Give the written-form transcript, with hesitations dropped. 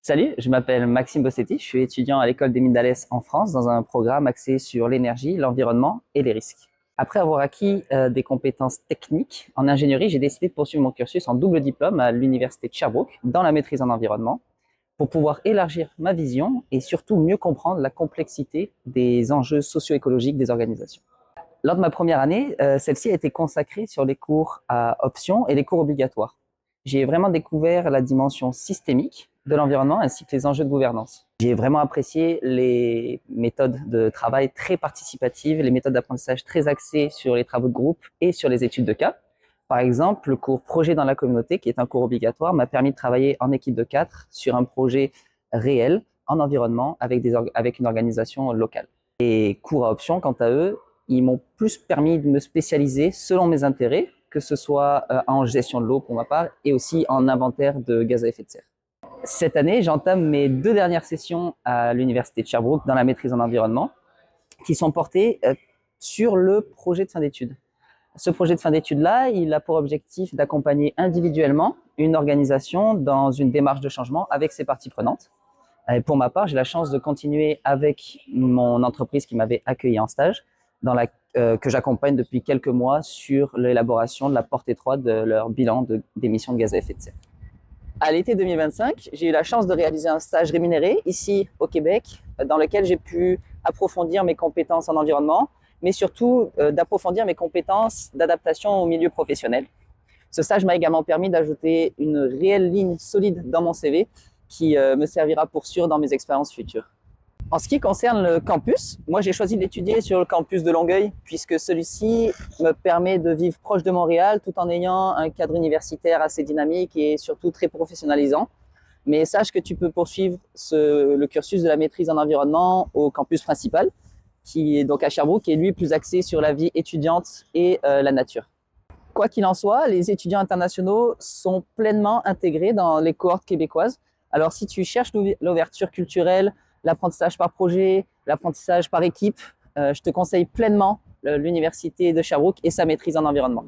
Salut, je m'appelle Maxime Bossetti, je suis étudiant à l'école des Mines d'Alès en France dans un programme axé sur l'énergie, l'environnement et les risques. Après avoir acquis des compétences techniques en ingénierie, j'ai décidé de poursuivre mon cursus en double diplôme à l'université de Sherbrooke dans la maîtrise en environnement pour pouvoir élargir ma vision et surtout mieux comprendre la complexité des enjeux socio-écologiques des organisations. Lors de ma première année, celle-ci a été consacrée sur les cours à options et les cours obligatoires. J'ai vraiment découvert la dimension systémique de l'environnement ainsi que les enjeux de gouvernance. J'ai vraiment apprécié les méthodes de travail très participatives, les méthodes d'apprentissage très axées sur les travaux de groupe et sur les études de cas. Par exemple, le cours Projet dans la communauté, qui est un cours obligatoire, m'a permis de travailler en équipe de 4 sur un projet réel en environnement avec une organisation locale. Les cours à options, quant à eux, ils m'ont plus permis de me spécialiser selon mes intérêts, que ce soit en gestion de l'eau pour ma part et aussi en inventaire de gaz à effet de serre. Cette année, j'entame mes 2 dernières sessions à l'université de Sherbrooke dans la maîtrise en environnement qui sont portées sur le projet de fin d'études. Ce projet de fin d'études-là, il a pour objectif d'accompagner individuellement une organisation dans une démarche de changement avec ses parties prenantes. Et pour ma part, j'ai la chance de continuer avec mon entreprise qui m'avait accueilli en stage, que j'accompagne depuis quelques mois sur l'élaboration de la portée 3 de leur bilan d'émissions de gaz à effet de serre. À l'été 2025, j'ai eu la chance de réaliser un stage rémunéré ici au Québec, dans lequel j'ai pu approfondir mes compétences en environnement, mais surtout d'approfondir mes compétences d'adaptation au milieu professionnel. Ce stage m'a également permis d'ajouter une réelle ligne solide dans mon CV qui me servira pour sûr dans mes expériences futures. En ce qui concerne le campus, moi j'ai choisi d'étudier sur le campus de Longueuil puisque celui-ci me permet de vivre proche de Montréal tout en ayant un cadre universitaire assez dynamique et surtout très professionnalisant. Mais sache que tu peux poursuivre le cursus de la maîtrise en environnement au campus principal, qui est donc à Sherbrooke, qui est lui plus axé sur la vie étudiante et la nature. Quoi qu'il en soit, les étudiants internationaux sont pleinement intégrés dans les cohortes québécoises. Alors si tu cherches l'ouverture culturelle, l'apprentissage par projet, l'apprentissage par équipe, je te conseille pleinement l'université de Sherbrooke et sa maîtrise en environnement.